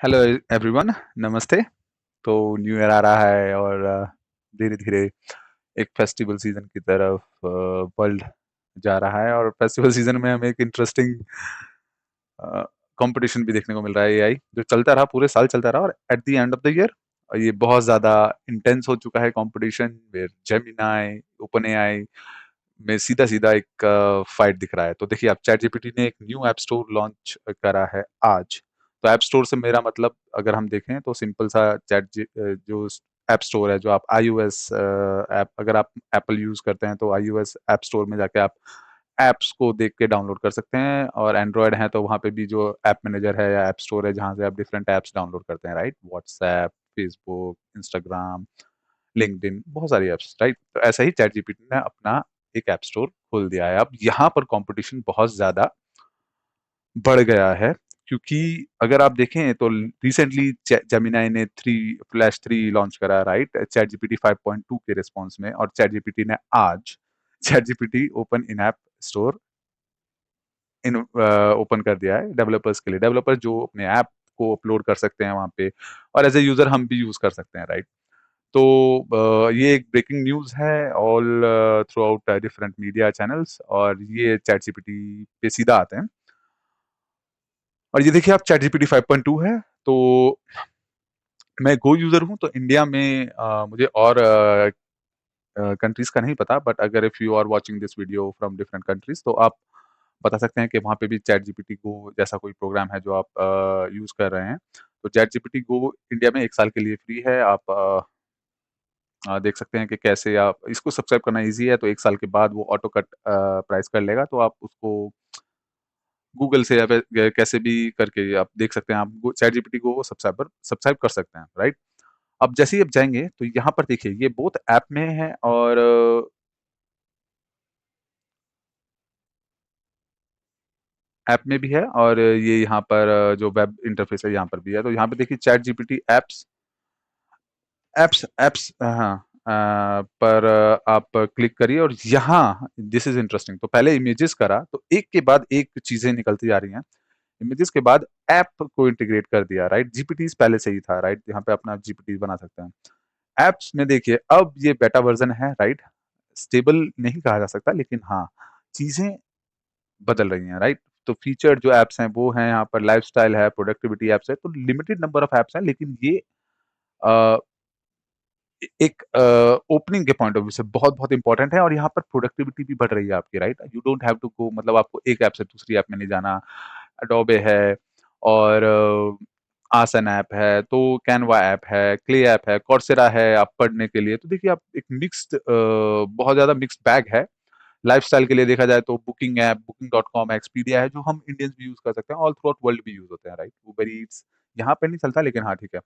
Hello everyone, नमस्ते। तो new year आ रहा है और धीरे धीरे एक फेस्टिवल सीजन की तरफ वर्ल्ड जा रहा है। और फेस्टिवल सीजन में हमें एक इंटरेस्टिंग कंपटीशन भी देखने को मिल रहा है। एआई जो चलता रहा, पूरे साल चलता रहा, और at the end of the year ये बहुत ज्यादा इंटेंस हो चुका है competition, where Gemini, OpenAI में सीधा सीधा एक फाइट दिख रहा है। तो देखिए, आप चैट जीपीटी ने एक न्यू ऐप स्टोर लॉन्च करा है आज। तो ऐप स्टोर से मेरा मतलब, अगर हम देखें तो सिंपल सा जो ऐप स्टोर है, जो आप आईओएस ऐप, अगर आप एप्पल यूज करते हैं तो आईओएस ऐप स्टोर में जाके आप ऐप्स को देख के डाउनलोड कर सकते हैं, और एंड्रॉयड है तो वहाँ पे भी जो ऐप मैनेजर है या ऐप स्टोर है जहाँ से आप डिफरेंट ऐप्स डाउनलोड करते हैं, right? WhatsApp, Facebook, Instagram, LinkedIn, बहुत सारी ऐप्स, राइट? तो ऐसा ही चैट जीपीटी ने अपना एक ऐप स्टोर खोल दिया है। अब यहाँ पर कंपटीशन बहुत ज्यादा बढ़ गया है, क्योंकि अगर आप देखें तो रिसेंटली जेमिनाई ने फ्लैश 3 लॉन्च करा, राइट, चैट जीपीटी 5.2 के रिस्पॉन्स में। और चैट जीपीटी ने आज chat GPT open in app store open कर दिया है डेवलपर्स के लिए। डेवलपर्स जो अपने ऐप को अपलोड कर सकते हैं वहां पे, और एज ए यूजर हम भी यूज कर सकते हैं, राइट? तो ये एक ब्रेकिंग न्यूज है all through out different media channels, और ये चैट जीपीटी पे सीधा आते हैं। और ये देखिए, आप चैट जीपीटी 5.2 है। तो मैं गो यूजर हूँ, तो इंडिया में मुझे और कंट्रीज का नहीं पता, बट अगर if you are watching this video from different countries तो आप बता सकते हैं कि वहाँ पे भी चैट जीपीटी गो जैसा कोई प्रोग्राम है जो आप यूज कर रहे हैं। तो चैट जीपीटी गो इंडिया में 1 साल के लिए फ्री है। आप देख सकते हैं कि कैसे आप इसको सब्सक्राइब करना इजी है। तो 1 साल के बाद वो ऑटो कट प्राइस कर लेगा, तो आप उसको गूगल से या फिर कैसे भी करके आप देख सकते हैं। आप चैट जीपीटी को सब्सक्राइब कर सकते हैं, राइट? अब जैसे ही आप जाएंगे तो यहाँ पर देखिए, ये बोथ ऐप में है और ऐप में भी है, और ये यहाँ पर जो वेब इंटरफेस है यहाँ पर भी है। तो यहाँ पे देखिए, chat GPT apps apps apps हाँ, पर आप क्लिक करिए, और यहाँ दिस इज इंटरेस्टिंग। तो पहले इमेजेस करा, तो एक के बाद एक चीजें निकलती जा रही हैं। इमेजेस के बाद ऐप को इंटीग्रेट कर दिया, राइट? जीपीटी पहले से ही था, राइट? यहाँ पे अपना जीपीटी बना सकते हैं। ऐप्स में देखिए, अब ये बेटा वर्जन है, राइट? स्टेबल नहीं कहा जा सकता, लेकिन हाँ, चीजें बदल रही हैं, राइट? तो फीचर जो एप्स हैं वो हैं, यहाँ पर लाइफस्टाइल है, प्रोडक्टिविटी एप्स है। तो लिमिटेड नंबर ऑफ एप्स हैं, लेकिन ये अ, एक ओपनिंग के पॉइंट ऑफ व्यू से बहुत बहुत इंपॉर्टेंट है। और यहाँ पर प्रोडक्टिविटी भी बढ़ रही है आपकी, right? You don't have to go, मतलब आपको एक ऐप से दूसरी ऐप में नहीं जाना। अडोबे है, और आसन ऐप है, तो कैनवा ऐप है, क्ले ऐप है, कॉर्सेरा है आप पढ़ने के लिए। तो देखिए, आप एक मिक्स्ड, बहुत ज्यादा मिक्स्ड बैग है। लाइफस्टाइल के लिए देखा जाए तो बुकिंग ऐप, booking.com है, एक्सपीडिया है, जो हम इंडियंस भी यूज कर सकते हैं, ऑल थ्रू आउट वर्ल्ड भी यूज होते हैं, राइट? उबर ईट्स यहाँ पे नहीं चलता, लेकिन हाँ, ठीक है।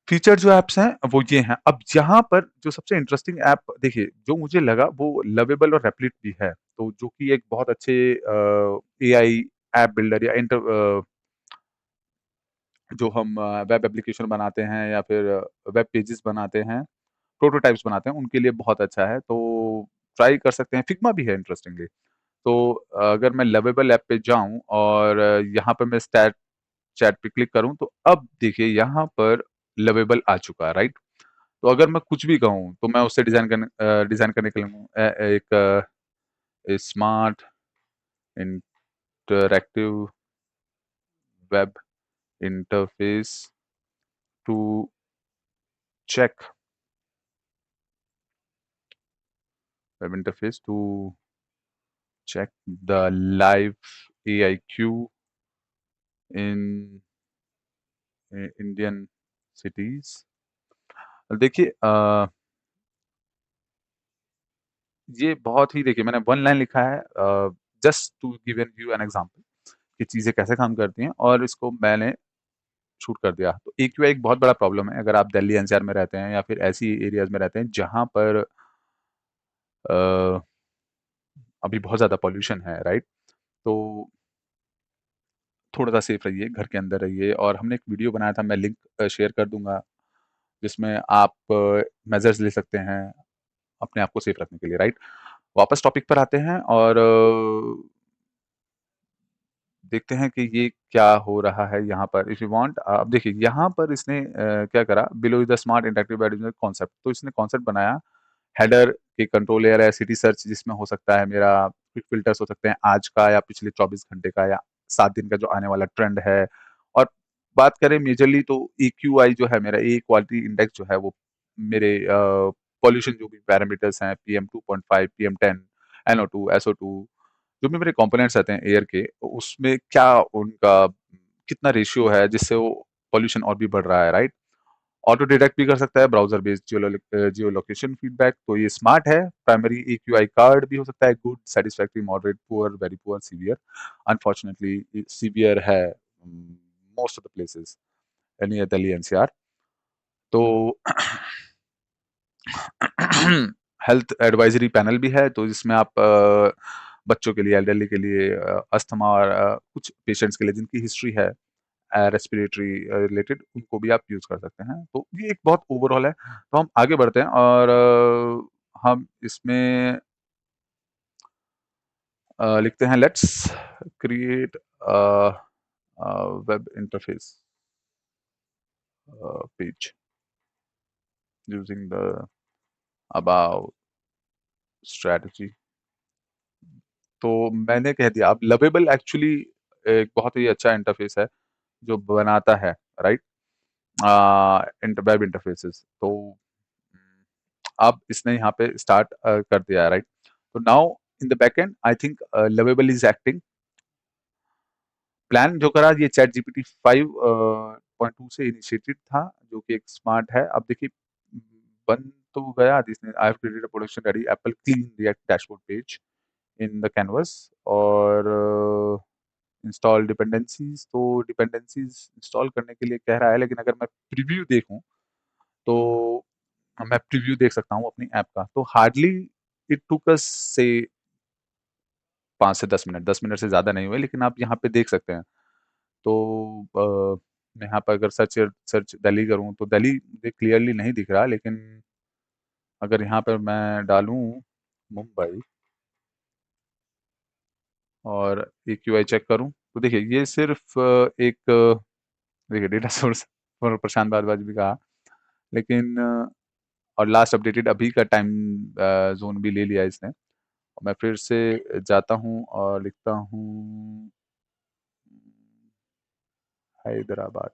फीचर जो ऐप्स हैं वो ये हैं। अब यहाँ पर जो सबसे इंटरेस्टिंग ऐप देखिए, जो मुझे लगा वो लवेबल और रेपलिट भी है। तो जो कि एक बहुत अच्छे एआई ऐप बिल्डर या जो हम वेब एप्लीकेशन बनाते हैं या फिर वेब पेजेस बनाते हैं, प्रोटोटाइप्स बनाते हैं, उनके लिए बहुत अच्छा है। तो ट्राई कर सकते हैं। फिग्मा भी है इंटरेस्टिंगली। तो अगर मैं लवेबल ऐप पे जाऊं और यहाँ पे मैं स्टैट चैट पे क्लिक करूं, तो अब देखिए यहाँ पर लवेबल आ चुका है, राइट? तो अगर मैं कुछ भी कहूँ तो मैं उससे डिजाइन करने के लिए एक smart interactive web interface to check web interface to check the live AIQ in Indian cities. देखिए, ये बहुत ही, देखिए, मैंने वन लाइन लिखा है just to give you an example कि चीजें कैसे काम करती हैं, और इसको मैंने शूट कर दिया। तो AQI एक बहुत बड़ा प्रॉब्लम है अगर आप दिल्ली एनसीआर में रहते हैं या फिर ऐसी एरियाज में रहते हैं जहां पर अ, अभी बहुत ज्यादा पॉल्यूशन है, राइट? तो थोड़ा सा सेफ रहिए, घर के अंदर रहिए। और हमने एक वीडियो बनाया था, मैं लिंक शेयर कर दूंगा, जिसमें आप मेजर्स ले सकते हैं अपने आप को सेफ रखने के लिए, राइट? वापस टॉपिक पर आते हैं, और देखते हैं कि ये क्या हो रहा है यहाँ पर। इफ यू वांट, अब देखिए यहाँ पर इसने क्या करा, below the smart interactive advertisement concept, तो इसने कॉन्सेप्ट बनाया हेडर के कंट्रोल लेयर है, सिटी सर्च जिसमें हो सकता है मेरा, क्विक फिल्टर्स हो सकते हैं आज का या पिछले 24 घंटे का या 7 दिन का जो आने वाला ट्रेंड है। और बात करें मेजरली तो एक्यूआई जो है मेरा, ए क्वालिटी इंडेक्स जो है वो मेरे पॉल्यूशन जो भी पैरामीटर्स हैं, पीएम 2.5, पीएम 10, एनओ2, एसओ2, जो भी मेरे कंपोनेंट्स आते हैं एयर के, उसमें क्या उनका कितना रेशियो है जिससे वो पॉल्यूशन और भी बढ़ रहा है, राइट। ऑटो डिटेक्ट भी कर सकता है, ब्राउजर बेस्ड जियो लोकेशन फीडबैक, तो ये स्मार्ट है। प्राइमरी एक्यूआई कार्ड भी हो सकता है, good, satisfactory, moderate, poor, very poor, severe. Unfortunately severe है मोस्ट ऑफ द प्लेसेस, यानी दिल्ली एनसीआर। तो हेल्थ एडवाइजरी पैनल भी है, तो जिसमें आप बच्चों के लिए, एल्डरली के लिए, अस्थमा और कुछ पेशेंट्स के लिए जिनकी हिस्ट्री है रेस्पिरेटरी रिलेटेड, उनको भी आप यूज कर सकते हैं। तो ये एक बहुत ओवरऑल है। तो हम आगे बढ़ते हैं और हम इसमें लिखते हैं, let's create web interface page using the about strategy. तो मैंने कह दिया, अब लवेबल एक्चुअली एक बहुत ही अच्छा इंटरफेस है जो बनाता है, राइट, वेब इंटरफेसेस। तो अब इसने यहाँ पे स्टार्ट कर दिया है, राइट। तो now in the backend I think lovable is acting. Plan जो करा, ये चैट जीपीटी 5.2 से इनिशिएटेड था, जो कि एक स्मार्ट है। अब देखिए बन तो गया, इसने I have created a production ready Apple clean react dashboard page in the canvas, और इंस्टॉल डिपेंडेंसीज। तो डिपेंडेंसीज इंस्टॉल करने के लिए कह रहा है, लेकिन अगर मैं प्रीव्यू देखूं तो मैं प्रीव्यू देख सकता हूँ अपनी ऐप का। तो हार्डली इट टुक अस से 5 से 10 मिनट, 10 मिनट से ज़्यादा नहीं हुए, लेकिन आप यहाँ पे देख सकते हैं। तो मैं यहाँ पर अगर सर्च सर्च दिल्ली करूँ तो दिल्ली मुझे क्लियरली नहीं दिख रहा, लेकिन अगर यहाँ पर मैं डालूँ मुंबई और एक्यूआई चेक करूँ, तो देखिए ये सिर्फ एक देखिए डेटा सोर्स और प्रशांत भारद्वाज भी कहा, लेकिन और लास्ट अपडेटेड अभी का टाइम जोन भी ले लिया इसने। मैं फिर से जाता हूँ और लिखता हूँ हैदराबाद।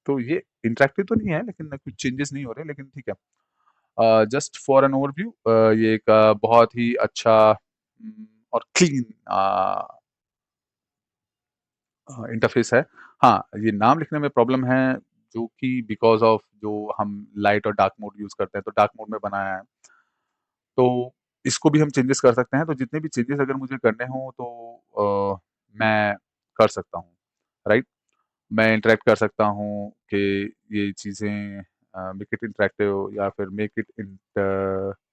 तो ये इंटरेक्टिव तो नहीं है, लेकिन कुछ चेंजेस नहीं हो रहे, लेकिन ठीक है। जस्ट फॉर एन ओवरव्यू, ये एक बहुत ही अच्छा और क्लीन इंटरफेस है। हाँ, ये नाम लिखने में प्रॉब्लम है, जो कि बिकॉज ऑफ जो हम लाइट और डार्क मोड यूज करते हैं, तो डार्क मोड में बनाया है। तो इसको भी हम चेंजेस कर सकते हैं। तो जितने भी चेंजेस अगर मुझे करने हों तो मैं कर सकता हूँ, राइट। मैं इंटरेक्ट कर सकता हूँ कि ये चीज़ें मेक इट इंटरेक्टिव या फिर मेक इट इंटरैक्टिव।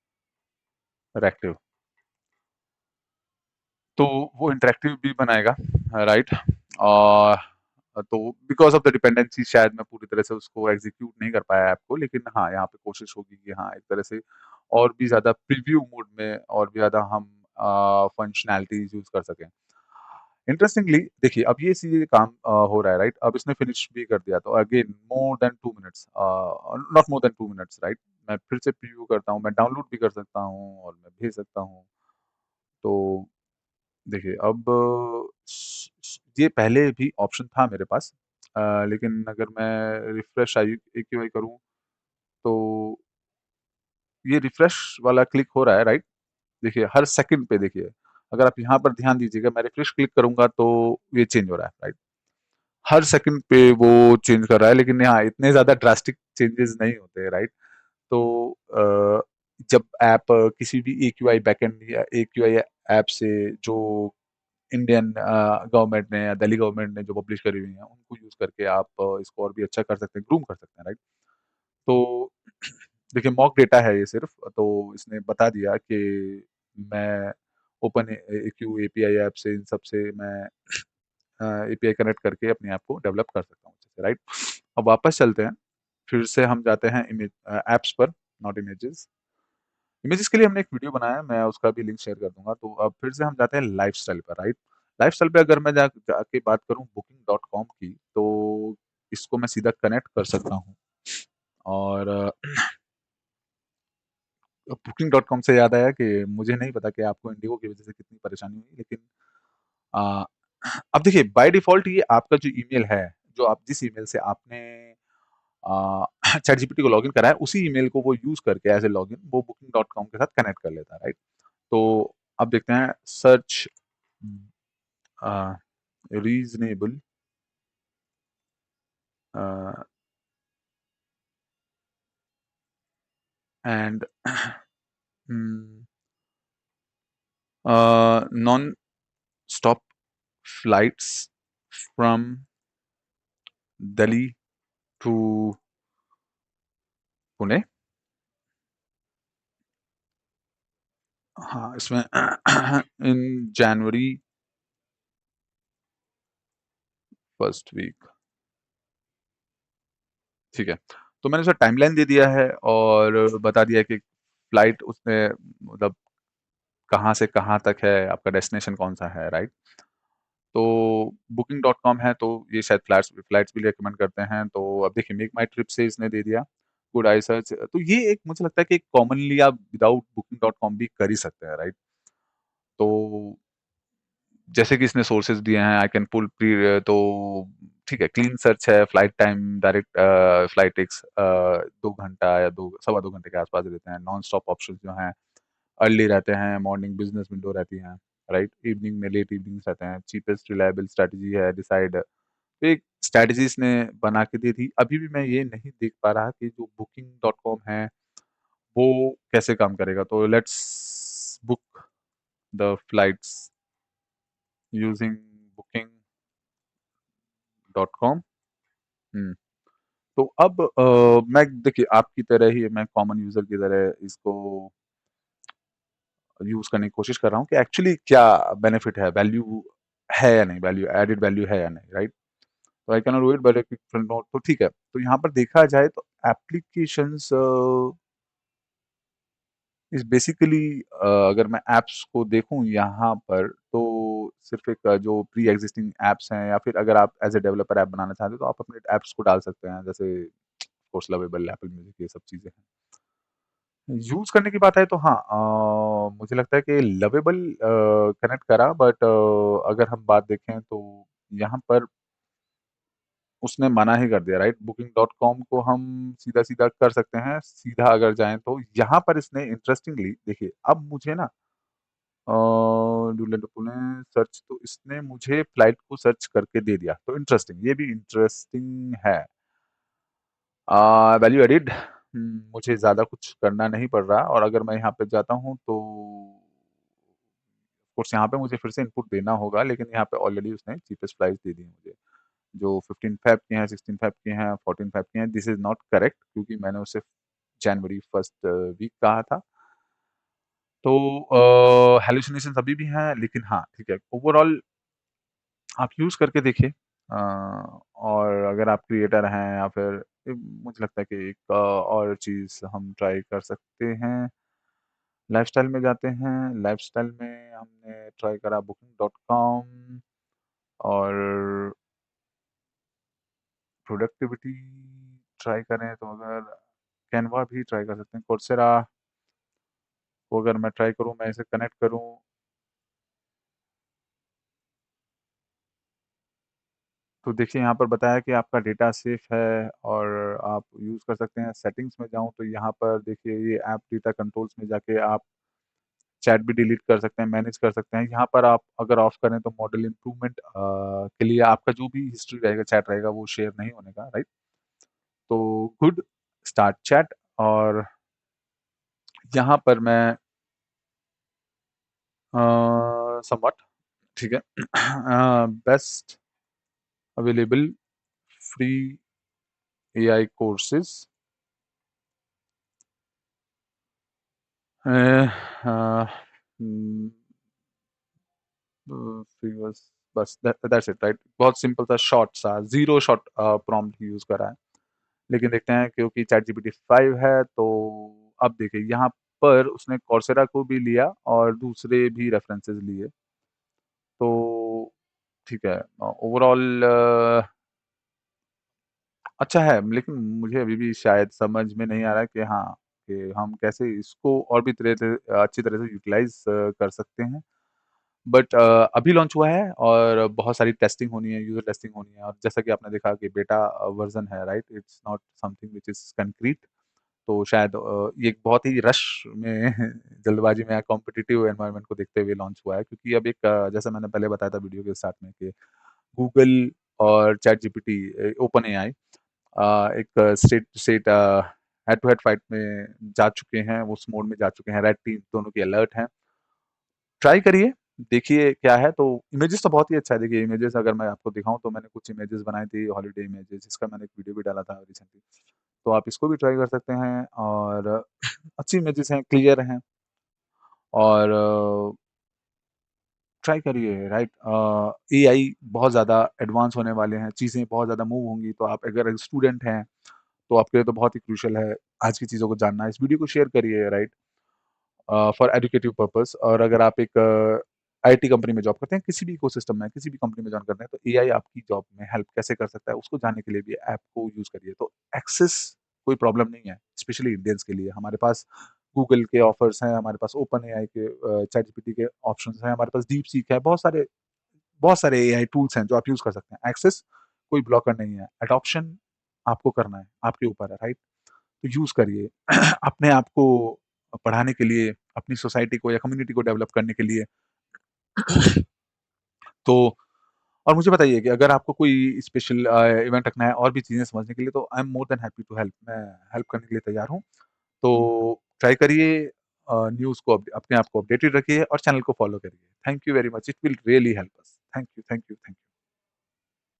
तो वो इंटरेक्टिव भी बनाएगा, राइट। और तो बिकॉज़ ऑफ द डिपेंडेंसी शायद मैं पूरी तरह से उसको एग्ज़ीक्यूट नहीं कर पाया ऐप को, लेकिन हाँ, यहाँ पे कोशिश होगी कि हाँ, एक तरह से और भी ज़्यादा प्रीव्यू मोड में और भी ज़्यादा हम फंक्शनैलिटीज़ यूज़ कर सकें। इंटरेस्टिंगली देखिए, अब ये चीज़ें काम हो रहा है, राइट। अब इसने फिनिश भी कर दिया, तो again more than 2 minutes, not more than 2 minutes, right. मैं फिर से प्रीव्यू करता हूँ, मैं डाउनलोड भी कर सकता हूँ और मैं भेज सकता हूँ। तो देखिए अब ये पहले भी ऑप्शन था मेरे पास, लेकिन अगर मैं रिफ्रेश आई एक्यूआई करूँ तो ये रिफ्रेश वाला क्लिक हो रहा है, राइट। देखिए हर सेकंड पे देखिए, अगर आप यहाँ पर ध्यान दीजिएगा, मैं रिफ्रेश क्लिक करूंगा तो ये चेंज हो रहा है, राइट। हर सेकंड पे वो चेंज कर रहा है, लेकिन यहाँ इतने ज्यादा ड्रास्टिक चेंजेस नहीं होते, राइट। तो जब ऐप किसी भी एक्यूआई बैकएंड या एक्यूआई ऐप से जो इंडियन गवर्नमेंट ने या दिल्ली गवर्नमेंट ने जो पब्लिश करी हुई हैं, उनको यूज करके आप इसको और भी अच्छा कर सकते हैं, ग्रूम कर सकते हैं, राइट। तो देखिए मॉक डेटा है ये सिर्फ, तो इसने बता दिया कि मैं ओपन क्यू एपीआई ऐप से इन सब से मैं एपीआई कनेक्ट करके अपने ऐप को डेवलप कर सकता हूँ अच्छे से, राइट। अब वापस चलते हैं, फिर से हम जाते हैं इमेज ऐप्स पर, नॉट इमेजेस। इमेजेस के लिए हमने एक वीडियो बनाया है, मैं उसका भी लिंक शेयर कर दूँगा। तो अब फिर से हम जाते हैं लाइफ़स्टाइल पर, राइट? लाइफ़स्टाइल पे अगर मैं जाके बात करूँ बुकिंग.कॉम की, तो इसको मैं सीधा कनेक्ट कर सकता हूँ और बुकिंग.कॉम से याद आया कि मुझे नहीं पता कि आपको इंडिगो की वज़ह से कितनी परेशानी हुई, लेकिन अ, अब देखिए बाय डिफ़ॉल्ट ये आपका जो ईमेल है, जो आप जिस ईमेल से आपने चैटजीपीटी को लॉगिन करा है, उसी ईमेल को वो यूज़ करके एज़ अ लॉगिन वो बुकिंग.कॉम के साथ कनेक्ट कर लेता है, राइट? तो अब देखते हैं search uh, reasonable uh, and mm, non-stop flights from Delhi to Pune. हाँ, इसमें इन जनवरी फर्स्ट वीक, ठीक है। तो मैंने उसका टाइमलाइन दे दिया है और बता दिया है कि फ्लाइट उसने मतलब कहाँ से कहाँ तक है, आपका डेस्टिनेशन कौन सा है, राइट? तो बुकिंग डॉट कॉम है तो ये शायद फ्लैट्स फ्लाइट्स भी रिकमेंड करते हैं। तो अब देखिए मेक माई ट्रिप से इसने दे दिया, गुड आई सर्च। तो ये एक मुझे लगता है कि कॉमनली आप विदाउट बुकिंग डॉट कॉम भी कर ही सकते हैं, राइट? तो जैसे कि इसने सोर्सेज दिए हैं, आई कैन पुल प्री, तो ठीक है, क्लीन सर्च है, flight time direct flight takes 2 घंटा या दो सवा 2 घंटे के आसपास रहते हैं। नॉन स्टॉप ऑप्शन जो हैं अर्ली रहते हैं, मॉर्निंग बिजनेस विंडो रहती हैं, राइट? इवनिंग में लेट इवनिंग्स रहते हैं, चीपेस्ट रिलायबल स्ट्रेटजी है, डिसाइड। तो एक स्ट्रैटेजी इसने बना के दी थी। अभी भी मैं ये नहीं देख पा रहा कि जो बुकिंग डॉट कॉम है, वो कैसे काम करेगा। तो let's book the flights using Booking dot com. हुँ। तो अब मैं देखिए आपकी तरह ही मैं कॉमन यूज़र की तरह इसको यूज़ करने की कोशिश कर रहा हूँ कि एक्चुअली क्या बेनिफिट है, वैल्यू है या नहीं, वैल्यू एडेड वैल्यू है या नहीं, राइट? तो I can not do it by a quick front note. तो ठीक है। तो यहाँ पर देखा जाए तो एप्लीकेशंस इज़ बेसिकली अगर मैं ऐप्स को देखूँ यहाँ पर तो सिर्फ़ एक जो प्री एक्जिस्टिंग ऐप्स हैं या फिर अगर आप एज़ अ डेवलपर ऐप बनाना चाहते हो तो आप अपने ऐप्स को डाल सकते हैं। जैसे of course lovable, Apple music, ये सब चीज़ें हैं। यूज़ करने की बात है तो हाँ, मुझे लगता है कि लवेबल कनेक्ट करा, बट अगर हम बात देखें तो यहाँ पर उसने मना ही कर दिया, राइट? बुकिंग डॉट कॉम को हम सीधा-सीधा कर सकते हैं। सीधा अगर जाएँ तो यहाँ पर इसने इंटरेस्टिंगली देखिए अब मुझे ना डुलेट पुणे सर्च, तो इसने मुझे फ्लाइट को सर्च करके दे दिया। तो इंटरेस्टिंग, ये भी इंटरेस्टिंग है। वैल्यू एडेड, मुझे ज़्यादा कुछ करना नहीं पड़ रहा और अगर मैं यहाँ पे जाता हूँ तो कोर्स यहाँ पे मुझे फिर से इनपुट देना होगा, लेकिन यहाँ पे ऑलरेडी उसने चीपेस्ट प्राइस दे दी है मुझे। जो 15 फ़ेब की हैं, 16 फ़ेब की हैं, 14 फ़ेब की हैं, दिस इज़ नॉट करेक्ट क्योंकि मैंने उसे जनवरी फर्स्ट वीक कहा था। तो हैलुसिनेशंस अभी भी हैं, लेकिन हाँ, ठीक है। ओवरऑल आप यूज़ करके देखिए और अगर आप क्रिएटर हैं या फिर मुझे लगता है कि एक और चीज़ हम ट्राई कर सकते हैं। लाइफ़स्टाइल में जाते हैं, लाइफ़स्टाइल में हमने ट्राई करा बुकिंग डॉट कॉम और प्रोडक्टिविटी ट्राई करें तो अगर कैनवा भी ट्राई कर सकते हैं। कोर्सेरा को अगर मैं ट्राई करूँ, मैं इसे कनेक्ट करूँ, तो देखिए यहाँ पर बताया कि आपका डेटा सेफ है और आप यूज़ कर सकते हैं। सेटिंग्स में जाऊँ तो यहाँ पर देखिए ये ऐप डेटा कंट्रोल्स में जाके आप चैट भी डिलीट कर सकते हैं, मैनेज कर सकते हैं। यहाँ पर आप अगर ऑफ करें तो मॉडल इम्प्रूवमेंट के लिए आपका जो भी हिस्ट्री रहेगा, चैट रहेगा, वो शेयर नहीं होने का, राइट? तो गुड स्टार्ट चैट और यहाँ पर मैं समव्हाट ठीक है। Best available free AI courses uh, um, free बस दैट्स इट, राइट? बहुत सिंपल सा, शॉर्ट सा, ज़ीरो शॉट प्रॉम्प्ट यूज़ करा है। लेकिन देखते हैं क्योंकि चैट जीपीटी 5 है तो अब देखिए यहाँ पर उसने कौरसेरा को भी लिया और दूसरे भी रेफरेंसेस लिए। तो ठीक है, ओवरऑल अच्छा है, लेकिन मुझे अभी भी शायद समझ में नहीं आ रहा है कि हाँ, कि हम कैसे इसको और भी तरह से अच्छी तरह से यूटिलाइज़ कर सकते हैं। बट अभी लॉन्च हुआ है और बहुत सारी टेस्टिंग होनी है, यूज़र टेस्टिंग होनी है और जैसा कि आपने देखा कि बेटा वर्ज़न है, right? It's not something which is concrete. तो शायद ये एक बहुत ही रश में जल्दबाज़ी में कॉम्पिटिटिव एनवायरनमेंट को देखते हुए लॉन्च हुआ है, क्योंकि अब एक जैसा मैंने पहले बताया था वीडियो के स्टार्ट में कि गूगल और चैट जीपीटी, ओपन एआई एक straight straight head to head fight में जा चुके हैं, उस मोड में जा चुके हैं, रेड टीम दोनों की अलर्ट हैं। ट्राई करिए, देखिए क्या है। तो इमेजेस तो बहुत ही अच्छा है, देखिए इमेजेस अगर मैं आपको दिखाऊँ तो मैंने कुछ इमेजेस बनाई थी, हॉलिडे इमेजेस, जिसका मैंने एक वीडियो भी डाला था रिसेंटली। तो आप इसको भी ट्राई कर सकते हैं और अच्छी इमेजेस हैं, क्लियर हैं और ट्राई करिए, राइट? एआई बहुत ज़्यादा एडवांस होने वाले हैं, चीज़ें बहुत ज़्यादा मूव होंगी, तो आप अगर स्टूडेंट हैं, तो आपके लिए तो बहुत ही क्रूशियल है आज की चीज़ों को जानना। इस वीडियो को शेयर करिए, राइट? For educative purpose. और अगर आप एक आईटी कंपनी में जॉब करते हैं, किसी भी इकोसिस्टम में, किसी भी कंपनी में जॉइन करते हैं, तो एआई आपकी जॉब में हेल्प कैसे कर सकता है, उसको जानने के लिए भी ऐप को यूज़ करिए। तो एक्सेस कोई प्रॉब्लम नहीं है, स्पेशली इंडियंस के लिए। हमारे पास गूगल के ऑफर्स हैं, हमारे पास ओपन एआई के, चैट जीपीटी के ऑप्शंस हैं, हमारे पास डीप सीक है, बहुत सारे एआई टूल्स हैं जो आप यूज़ कर सकते हैं। एक्सेस कोई ब्लॉकर नहीं है, एडॉप्शन आपको करना है, आपके ऊपर है, राइट? तो यूज़ करिए अपने आप को पढ़ाने के लिए, अपनी सोसाइटी को या कम्युनिटी को डेवलप करने के लिए। तो और मुझे बताइए कि अगर आपको कोई स्पेशल इवेंट रखना है और भी चीज़ें समझने के लिए, तो I am more than happy to help. मैं हेल्प करने के लिए तैयार हूँ। तो ट्राई करिए, न्यूज़ को अपने आप को अपडेटेड रखिए और चैनल को फॉलो करिए। Thank you very much, it will really help us. Thank you, thank you, thank you.